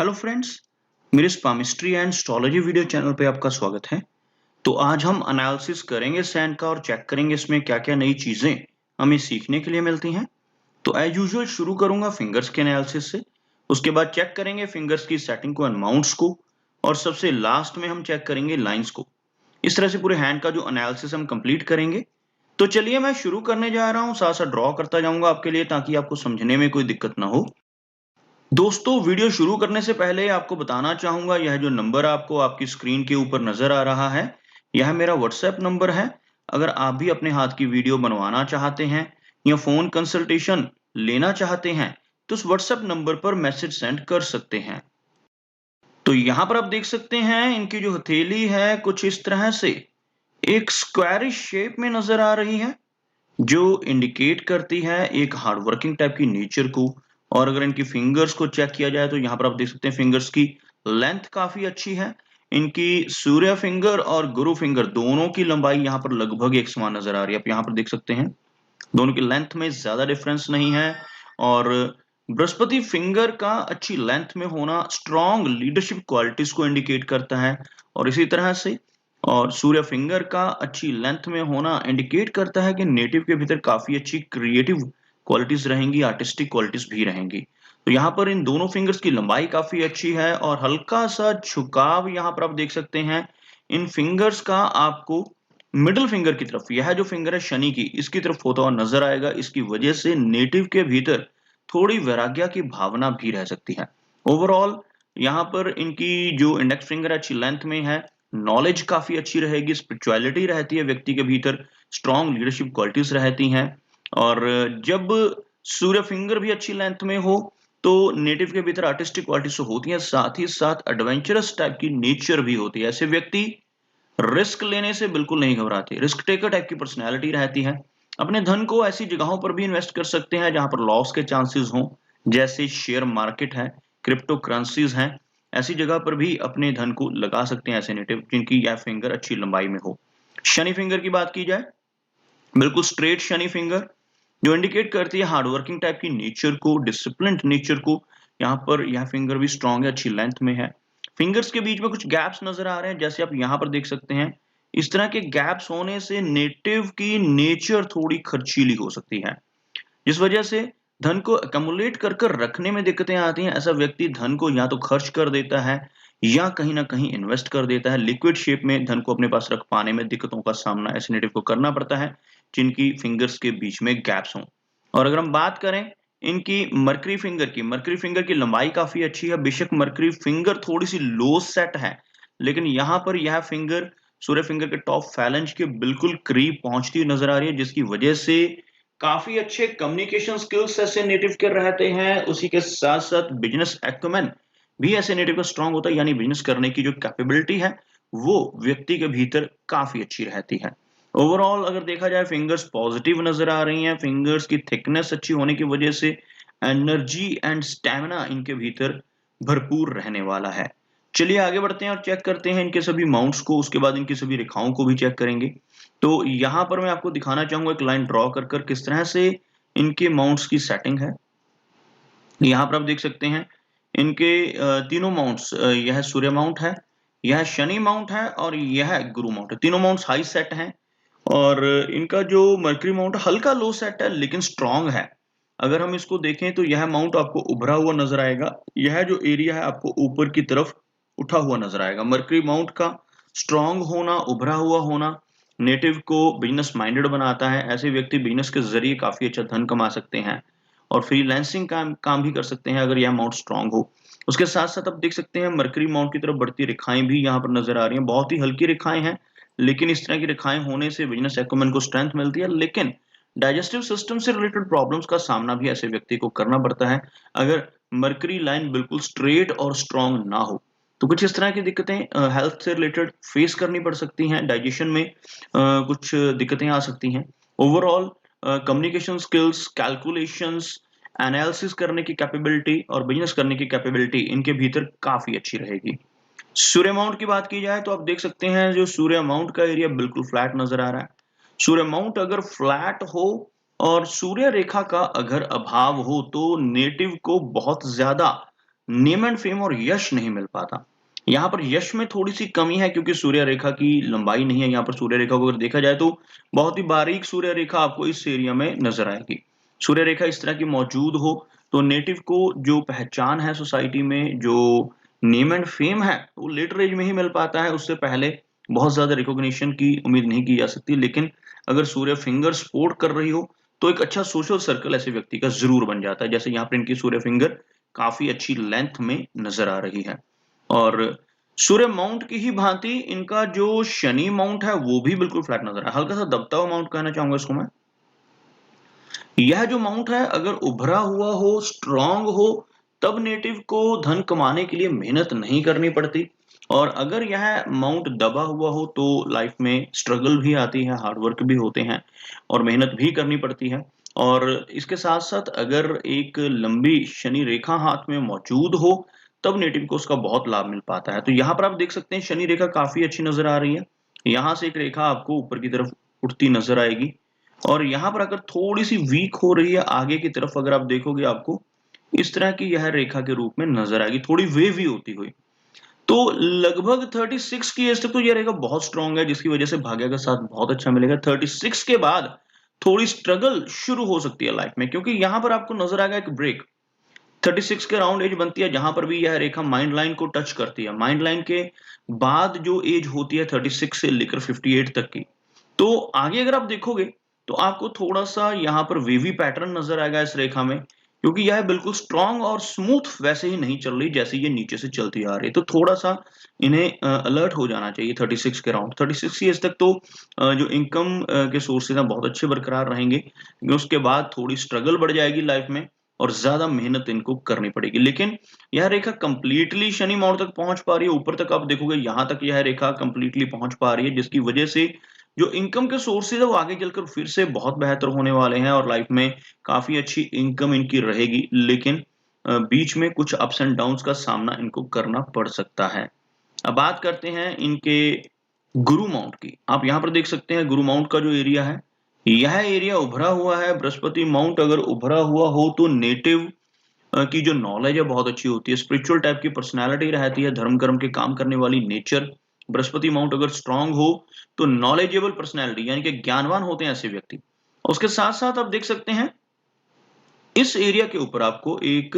Hello friends, मेरे स्पामिस्ट्री and astrology video channel पे आपका स्वागत है। तो आज हम एनालिसिस करेंगे सैन का और चेक करेंगे इसमें क्या-क्या नई चीजें हमें सीखने के लिए मिलती हैं। तो एज यूजुअल शुरू करूंगा फिंगर्स के एनालिसिस से, उसके बाद चेक करेंगे फिंगर्स की सेटिंग को एंड माउंट्स को, और सबसे लास्ट में हम चेक करेंगे लाइंस को। इस तरह से पूरे हैंड का जो एनालिसिस हम कंप्लीट करेंगे। तो चलिए मैं शुरू करने जा रहा हूँ, साथ साथ ड्रॉ करता जाऊंगा आपके लिए ताकि आपको समझने में कोई दिक्कत ना हो। दोस्तों, वीडियो शुरू करने से पहले आपको बताना चाहूंगा, यह जो नंबर आपको आपकी स्क्रीन के ऊपर नजर आ रहा है, यह मेरा व्हाट्सएप नंबर है। अगर आप भी अपने हाथ की वीडियो बनवाना चाहते हैं या फोन कंसल्टेशन लेना चाहते हैं तो उस व्हाट्सएप नंबर पर मैसेज सेंड कर सकते हैं। तो यहाँ पर आप देख सकते हैं इनकी जो हथेली है कुछ इस तरह से एक स्क्वायरिश शेप में नजर आ रही है, जो इंडिकेट करती है एक हार्ड वर्किंग टाइप की नेचर को। और अगर इनकी फिंगर्स को चेक किया जाए तो यहाँ पर आप देख सकते हैं फिंगर्स की लेंथ काफी अच्छी है। इनकी सूर्य फिंगर और गुरु फिंगर दोनों की लंबाई यहाँ पर लगभग एक समान नजर आ रही है। आप यहाँ पर देख सकते हैं दोनों की लेंथ में ज्यादा डिफरेंस नहीं है। और बृहस्पति फिंगर का अच्छी लेंथ में होना स्ट्रॉन्ग लीडरशिप क्वालिटीज को इंडिकेट करता है, और इसी तरह से और सूर्य फिंगर का अच्छी लेंथ में होना इंडिकेट करता है कि नेटिव के भीतर काफी अच्छी क्रिएटिव क्वालिटीज रहेंगी, आर्टिस्टिक क्वालिटीज भी रहेंगी। तो यहाँ पर इन दोनों फिंगर्स की लंबाई काफी अच्छी है और हल्का सा झुकाव यहाँ पर आप देख सकते हैं इन फिंगर्स का आपको मिडिल फिंगर की तरफ, यह जो फिंगर है शनि की, इसकी तरफ होता हुआ नजर आएगा। इसकी वजह से नेटिव के भीतर थोड़ी वैराग्य की भावना भी रह सकती है। ओवरऑल यहाँ पर इनकी जो इंडेक्स फिंगर अच्छी लेंथ में है, नॉलेज काफी अच्छी रहेगी, स्पिरिचुअलिटी रहती है व्यक्ति के भीतर, स्ट्रॉन्ग लीडरशिप क्वालिटीज रहती हैं। और जब सूर्य फिंगर भी अच्छी लेंथ में हो तो नेटिव के भीतर आर्टिस्टिक क्वालिटीज तो होती हैं, साथ ही साथ एडवेंचरस टाइप की नेचर भी होती है। ऐसे व्यक्ति रिस्क लेने से बिल्कुल नहीं घबराते, रिस्क टेकर टाइप की पर्सनैलिटी रहती है। अपने धन को ऐसी जगहों पर भी इन्वेस्ट कर सकते हैं जहां पर लॉस के चांसेस हों, जैसे शेयर मार्केट है, क्रिप्टो करेंसीज हैं। ऐसी जगह पर भी अपने धन को लगा सकते हैं ऐसे नेटिव जिनकी यह फिंगर अच्छी लंबाई में हो। शनि फिंगर की बात की जाए, बिल्कुल स्ट्रेट शनि फिंगर जो इंडिकेट करती है हार्डवर्किंग टाइप की नेचर को, डिसिप्लिन नेचर को। यहाँ पर यह फिंगर भी स्ट्रांग है, अच्छी लेंथ में है। फिंगर्स के बीच में कुछ गैप्स नजर आ रहे हैं, जैसे आप यहाँ पर देख सकते हैं। इस तरह के गैप्स होने से नेटिव की नेचर थोड़ी खर्चीली हो सकती है, जिस वजह से धन को अकमुलेट कर कर रखने में दिक्कतें आती हैं। ऐसा व्यक्ति धन को या तो खर्च कर देता है या कहीं ना कहीं इन्वेस्ट कर देता है। लिक्विड शेप में धन को अपने पास रख पाने में दिक्कतों का सामना ऐसे नेटिव को करना पड़ता है जिनकी फिंगर्स के बीच में गैप्स हों। और अगर हम बात करें इनकी मरकरी फिंगर की लंबाई काफी अच्छी है। बेशक मरकरी फिंगर थोड़ी सी लो सेट है, लेकिन यहाँ पर यह फिंगर सूर्य फिंगर के टॉप फैलेंज के बिल्कुल करीब पहुंचती हुई नजर आ रही है, जिसकी वजह से काफी अच्छे कम्युनिकेशन स्किल्स ऐसे नेटिव के रहते हैं। उसी के साथ साथ बिजनेस एक्युमेन भी ऐसे नेटिव का स्ट्रांग होता है, यानी बिजनेस करने की जो कैपेबिलिटी है वो व्यक्ति के भीतर काफी अच्छी रहती है। ओवरऑल अगर देखा जाए फिंगर्स पॉजिटिव नजर आ रही हैं। फिंगर्स की थिकनेस अच्छी होने की वजह से एनर्जी एंड स्टैमिना इनके भीतर भरपूर रहने वाला है। चलिए आगे बढ़ते हैं और चेक करते हैं इनके सभी माउंट्स को, उसके बाद इनकी सभी रेखाओं को भी चेक करेंगे। तो यहाँ पर मैं आपको दिखाना चाहूंगा एक लाइन ड्रॉ कर कर किस तरह से इनके माउंट्स की सेटिंग है। यहाँ पर आप देख सकते हैं इनके तीनों माउंट्स, यह सूर्य माउंट है, यह शनि माउंट है और यह गुरु माउंट है। तीनों माउंट्स हाई सेट हैं। और इनका जो मर्करी माउंट हल्का लो सेट है लेकिन स्ट्रांग है। अगर हम इसको देखें तो यह माउंट आपको उभरा हुआ नजर आएगा, यह जो एरिया है आपको ऊपर की तरफ उठा हुआ नजर आएगा। मर्करी माउंट का स्ट्रांग होना, उभरा हुआ होना नेटिव को बिजनेस माइंडेड बनाता है। ऐसे व्यक्ति बिजनेस के जरिए काफी अच्छा धन कमा सकते हैं और फ्रीलांसिंग काम भी कर सकते हैं अगर यह माउंट स्ट्रांग हो। उसके साथ साथ आप देख सकते हैं मर्करी माउंट की तरफ बढ़ती रेखाएं भी यहाँ पर नजर आ रही हैं। बहुत ही हल्की रेखाएं हैं, लेकिन इस तरह की रेखाएं होने से बिजनेस एक्यूमेन को स्ट्रेंथ मिलती है। लेकिन डाइजेस्टिव सिस्टम से रिलेटेड प्रॉब्लम्स का सामना भी ऐसे व्यक्ति को करना पड़ता है अगर मर्करी लाइन बिल्कुल स्ट्रेट और स्ट्रांग ना हो। तो कुछ इस तरह की दिक्कतें हेल्थ से रिलेटेड फेस करनी पड़ सकती हैं। डाइजेशन में कुछ दिक्कतें आ सकती हैं। Overall communication skills, calculations, analysis करने की कैपेबिलिटी और बिजनेस करने की कैपेबिलिटी इनके भीतर काफी अच्छी रहेगी। सूर्य माउंट की बात की जाए तो आप देख सकते हैं जो सूर्य माउंट का एरिया बिल्कुल फ्लैट नजर आ रहा है। सूर्य माउंट अगर फ्लैट हो और सूर्य रेखा का अगर अभाव हो तो नेटिव को बहुत ज्यादा नेम एंड फेम और यश नहीं मिल पाता। यहाँ पर यश में थोड़ी सी कमी है क्योंकि सूर्य रेखा की लंबाई नहीं है। यहाँ पर सूर्य रेखा को अगर देखा जाए तो बहुत ही बारीक सूर्य रेखा आपको इस एरिया में नजर आएगी। सूर्य रेखा इस तरह की मौजूद हो तो नेटिव को जो पहचान है सोसाइटी में, जो नेम एंड फेम है, वो लेटर एज में ही मिल पाता है। उससे पहले बहुत ज्यादा रिकॉग्निशन की उम्मीद नहीं की जा सकती। लेकिन अगर सूर्य फिंगर सपोर्ट कर रही हो तो एक अच्छा सोशल सर्कल ऐसे व्यक्ति का जरूर बन जाता है। जैसे यहाँ पर इनकी सूर्य फिंगर काफी अच्छी लेंथ में नजर आ रही है। और सूर्य माउंट की ही भांति इनका जो शनि माउंट है वो भी बिल्कुल फ्लैट नजर है, हल्का सा दबता हुआ माउंट कहना चाहूंगा इसको मैं। यह जो माउंट है अगर उभरा हुआ हो, स्ट्रांग हो, तब नेटिव को धन कमाने के लिए मेहनत नहीं करनी पड़ती। और अगर यह माउंट दबा हुआ हो तो लाइफ में स्ट्रगल भी आती है, हार्डवर्क भी होते हैं और मेहनत भी करनी पड़ती है। और इसके साथ साथ अगर एक लंबी शनि रेखा हाथ में मौजूद हो तब नेटिव को उसका बहुत लाभ मिल पाता है। तो यहाँ पर आप देख सकते हैं शनि रेखा काफी अच्छी नजर आ रही है। यहाँ से एक रेखा आपको ऊपर की तरफ उठती नजर आएगी और यहाँ पर अगर थोड़ी सी वीक हो रही है आगे की तरफ, अगर आप देखोगे आपको इस तरह की यह रेखा के रूप में नजर आएगी, थोड़ी वेवी होती हुई। तो लगभग 36 की एज तक तो यह रेखा बहुत स्ट्रांग है, जिसकी वजह से भाग्य का साथ बहुत अच्छा मिलेगा। 36 के बाद थोड़ी स्ट्रगल शुरू हो सकती है लाइफ में, क्योंकि यहाँ पर आपको नजर आएगा एक ब्रेक। 36 के राउंड एज बनती है जहां पर भी यह रेखा माइंड लाइन को टच करती है। माइंड लाइन के बाद जो एज होती है 36 से लेकर 58 तक की, तो आगे अगर आप देखोगे तो आपको थोड़ा सा यहाँ पर वेवी पैटर्न नजर आएगा इस रेखा में, क्योंकि यह बिल्कुल स्ट्रांग और स्मूथ वैसे ही नहीं चल रही जैसे ये नीचे से चलती आ रही है। तो थोड़ा सा इन्हें अलर्ट हो जाना चाहिए 36 के राउंड। 36 ईयर्स तक तो जो इनकम के सोर्सेज हैं बहुत अच्छे बरकरार रहेंगे, क्योंकि उसके बाद थोड़ी स्ट्रगल बढ़ जाएगी लाइफ में और ज्यादा मेहनत इनको करनी पड़ेगी। लेकिन यह रेखा कंप्लीटली शनि माउंट तक पहुंच पा रही है। ऊपर तक आप देखोगे यहां तक यह रेखा कंप्लीटली पहुंच पा रही है, जिसकी वजह से जो इनकम के सोर्सेज है वो आगे चलकर फिर से बहुत बेहतर होने वाले हैं और लाइफ में काफी अच्छी इनकम इनकी रहेगी। लेकिन बीच में कुछ अप्स एंड डाउन्स का सामना इनको करना पड़ सकता है। अब बात करते हैं इनके गुरु माउंट की। आप यहाँ पर देख सकते हैं गुरु माउंट का जो एरिया है, यह एरिया उभरा हुआ है। बृहस्पति माउंट अगर उभरा हुआ हो तो नेटिव की जो नॉलेज है बहुत अच्छी होती है, स्पिरिचुअल टाइप की पर्सनैलिटी रहती है, धर्म कर्म के काम करने वाली नेचर। बृहस्पति माउंट अगर स्ट्रांग हो तो नॉलेजेबल पर्सनैलिटी यानी कि ज्ञानवान होते हैं ऐसे व्यक्ति। उसके साथ साथ आप देख सकते हैं इस एरिया के ऊपर आपको एक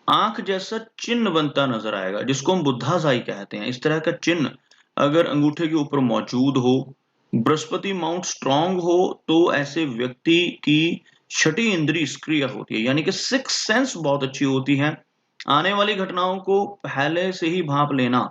आंख जैसा चिन्ह बनता नजर आएगा, जिसको हम बुद्धाशाही कहते हैं। इस तरह का चिन्ह अगर अंगूठे के ऊपर मौजूद हो, बृहस्पति माउंट स्ट्रांग हो, तो ऐसे व्यक्ति की छठी इंद्रिय सक्रिय होती है, यानी कि सिक्स सेंस बहुत अच्छी होती है। आने वाली घटनाओं को पहले से ही भांप लेना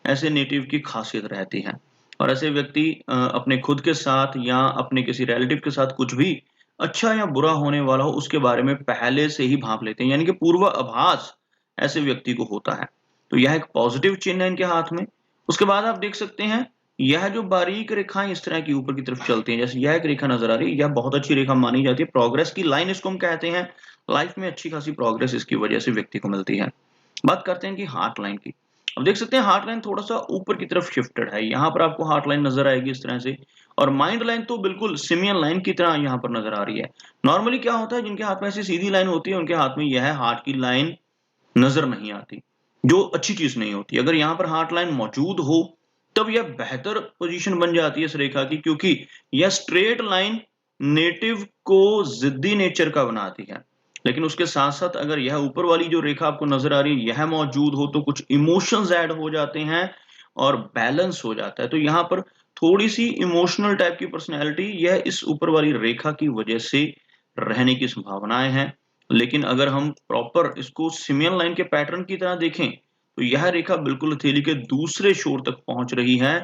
ऐसे नेटिव की खासियत रहती है। और ऐसे व्यक्ति अपने खुद के साथ या अपने किसी रिलेटिव के साथ कुछ भी अच्छा या बुरा होने वाला हो उसके बारे में पहले से ही भांप लेते हैं, यानी कि पूर्वाभास ऐसे व्यक्ति को होता है। तो यह एक पॉजिटिव चिन्ह है इनके हाथ में। उसके बाद आप देख सकते हैं यह जो बारीक रेखाएं इस तरह की ऊपर की तरफ चलती हैं, जैसे यह एक रेखा नजर आ रही है, यह बहुत अच्छी रेखा मानी जाती है। प्रोग्रेस की लाइन इसको हम कहते हैं। लाइफ में अच्छी खासी प्रोग्रेस इसकी वजह से व्यक्ति को मिलती है। बात करते हैं कि हार्ट लाइन की। अब देख सकते हैं हार्ट लाइन थोड़ा सा ऊपर की तरफ शिफ्टेड है, यहाँ पर आपको हार्ट लाइन नजर आएगी इस तरह से। और माइंड लाइन तो बिल्कुल सिमियन लाइन की तरह यहाँ पर नजर आ रही है। नॉर्मली क्या होता है, जिनके हाथ में ऐसी सीधी लाइन होती है उनके हाथ में यह हार्ट की लाइन नजर नहीं आती, जो अच्छी चीज नहीं होती। अगर यहाँ पर हार्ट लाइन मौजूद हो तब यह बेहतर पोजीशन बन जाती है इस रेखा की, क्योंकि यह स्ट्रेट लाइन नेटिव को जिद्दी नेचर का बनाती है। लेकिन उसके साथ साथ अगर यह ऊपर वाली जो रेखा आपको नजर आ रही है यह मौजूद हो तो कुछ इमोशंस ऐड हो जाते हैं और बैलेंस हो जाता है। तो यहाँ पर थोड़ी सी इमोशनल टाइप की पर्सनैलिटी यह इस ऊपर वाली रेखा की वजह से रहने की संभावनाएं हैं। लेकिन अगर हम प्रॉपर इसको सिमियन लाइन के पैटर्न की तरह देखें तो यह रेखा बिल्कुल हथेली के दूसरे छोर तक पहुंच रही है।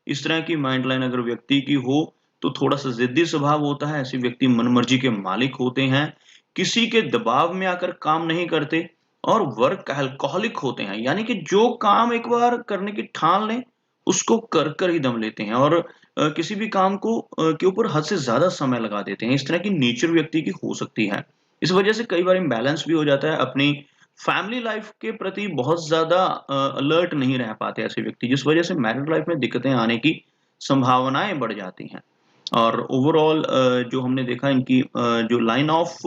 इस तरह की माइंड लाइन अगर व्यक्ति की हो तो थोड़ा सा जिद्दी स्वभाव होता है। ऐसे व्यक्ति मनमर्जी के मालिक होते हैं, किसी के दबाव में आकर काम नहीं करते और वर्क अल्कोहलिक होते हैं, यानी कि जो काम एक बार करने की ठान लें उसको कर कर ही दम लेते हैं और किसी भी काम को के ऊपर हद से ज्यादा समय लगा देते हैं। इस तरह की नेचर व्यक्ति की हो सकती है। इस वजह से कई बार इम्बैलेंस भी हो जाता है, अपनी फैमिली लाइफ के प्रति बहुत ज्यादा अलर्ट नहीं रह पाते ऐसे व्यक्ति, जिस वजह से मैरिड लाइफ में दिक्कतें आने की संभावनाएं बढ़ जाती हैं। और ओवरऑल जो हमने देखा इनकी जो लाइन ऑफ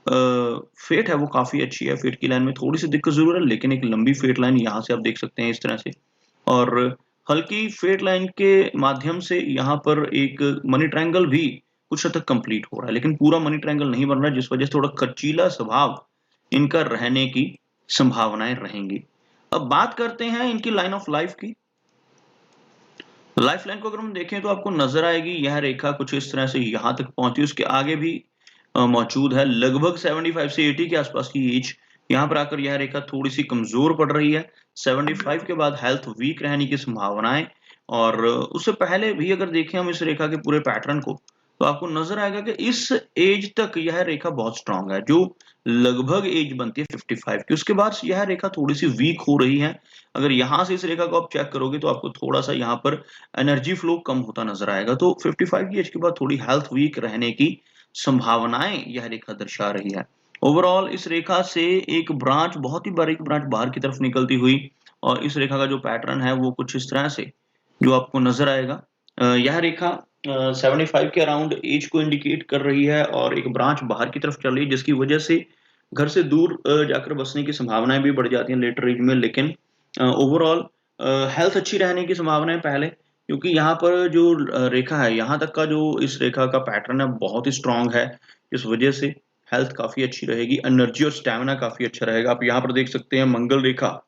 फेट है वो काफ़ी अच्छी है, फेट की लाइन में थोड़ी-सी दिक्कत ज़रूर है, लेकिन एक लंबी फेट लाइन यहाँ से आप देख सकते हैं इस तरह से और हल्की फेट लाइन के माध्यम से यहाँ पर एक मनी ट्रायंगल भी कुछ हद तक कंप्लीट हो रहा है, लेकिन पूरा मनी ट्रायंगल नहीं बन रहा है, जिस वजह से थोड़ा खर्चीला स्वभाव इनका रहने की संभावनाएँ रहेंगी। अब बात करते हैं इनकी लाइन ऑफ लाइफ की। लाइफ लाइन को अगर हम देखें तो आपको नज़र आएगी यह रेखा कुछ इस तरह से यहाँ तक पहुँची, उसके आगे भी मौजूद है लगभग 75 से 80 के आसपास की एज। यहाँ पर आकर यह रेखा थोड़ी-सी कमज़ोर पड़ रही है। 75 के बाद हेल्थ वीक रहने की संभावनाएँ और उससे पहले भी अगर देखें हम इस रेखा के पूरे पैटर्न को, तो आपको नज़र आएगा कि इस एज तक यह रेखा बहुत स्ट्रॉन्ग है, जो लगभग एज बनती है 55 की। उसके बाद यह रेखा थोड़ी-सी वीक हो रही है। अगर यहाँ से इस रेखा को आप चेक करोगे तो आपको थोड़ा-सा यहाँ पर एनर्जी फ्लो कम होता नज़र आएगा। तो 55 की एज के बाद थोड़ी हेल्थ वीक रहने की संभावनाएँ यह रेखा दर्शा रही है। ओवरऑल इस रेखा से एक ब्रांच बहुत ही बारीक ब्रांच बाहर की तरफ निकलती हुई और इस रेखा का जो पैटर्न है वो कुछ इस तरह से जो आपको नज़र आएगा। यह रेखा 75 के अराउंड एज को इंडिकेट कर रही है और एक ब्रांच बाहर की तरफ चल रही है जिसकी वजह से घर से दूर जाकर बसने की संभावनाएँ भी बढ़ जाती हैं लेटर एज में, लेकिन ओवरऑल हेल्थ अच्छी रहने की संभावना है पहले, क्योंकि यहाँ पर जो रेखा है, यहाँ तक का जो इस रेखा का पैटर्न है बहुत ही स्ट्रॉन्ग है। इस वजह से हेल्थ काफ़ी अच्छी रहेगी, एनर्जी और स्टैमिना काफ़ी अच्छा रहेगा। आप यहाँ पर देख सकते हैं मंगल रेखा,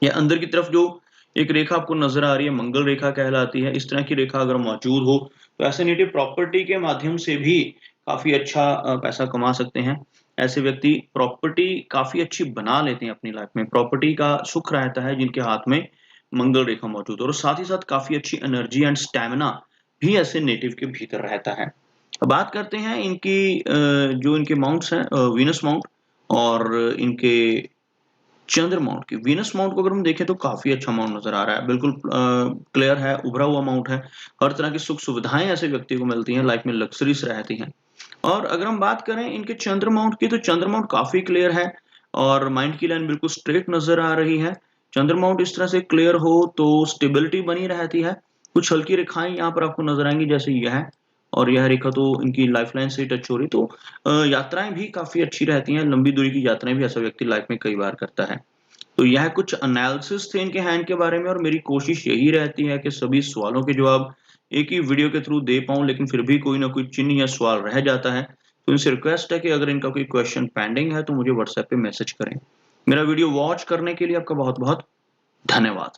या अंदर की तरफ जो एक रेखा आपको नज़र आ रही है मंगल रेखा कहलाती है। इस तरह की रेखा अगर मौजूद हो तो एसेनेटिव प्रॉपर्टी के माध्यम से भी काफ़ी अच्छा पैसा कमा सकते हैं। ऐसे व्यक्ति प्रॉपर्टी काफ़ी अच्छी बना लेते हैं अपनी लाइफ में। प्रॉपर्टी का सुख रहता है जिनके हाथ में मंगल रेखा मौजूद हो और साथ ही साथ काफ़ी अच्छी एनर्जी एंड स्टैमिना भी ऐसे नेटिव के भीतर रहता है। अब बात करते हैं इनकी जो इनके माउंट्स हैं वीनस माउंट और इनके चंद्र माउंट की। वीनस माउंट को अगर हम देखें तो काफ़ी अच्छा माउंट नज़र आ रहा है। बिल्कुल क्लियर है, उभरा हुआ माउंट है। हर तरह की सुख-सुविधाएँ ऐसे व्यक्ति को मिलती हैं, लाइफ में लग्ज़रीज़ रहती हैं। और अगर हम बात करें इनके चंद्र माउंट की, तो चंद्र माउंट काफ़ी क्लियर है और माइंड की लाइन बिल्कुल स्ट्रेट नज़र आ रही है। चंद्र माउंट इस तरह से क्लियर हो तो स्टेबिलिटी बनी रहती है। कुछ हल्की रेखाएँ यहाँ पर आपको नज़र आएँगी जैसे यह और यह रेखा तो इनकी लाइफ़लाइन से टच हो रही, तो यात्राएँ भी काफ़ी अच्छी रहती हैं। लंबी दूरी की यात्राएँ भी ऐसा व्यक्ति लाइफ में कई बार करता है। तो यह कुछ एनालिसिस थे इनके हैंड के बारे में और मेरी कोशिश यही रहती है कि सभी सवालों के जवाब एक ही वीडियो के थ्रू दे पाऊँ, लेकिन फिर भी कोई ना कोई चिन्ह या सवाल रह जाता है। तो इनसे रिक्वेस्ट है कि अगर इनका कोई क्वेश्चन पेंडिंग है तो मुझे व्हाट्सएप पे मैसेज करें। मेरा वीडियो वॉच करने के लिए आपका बहुत-बहुत धन्यवाद।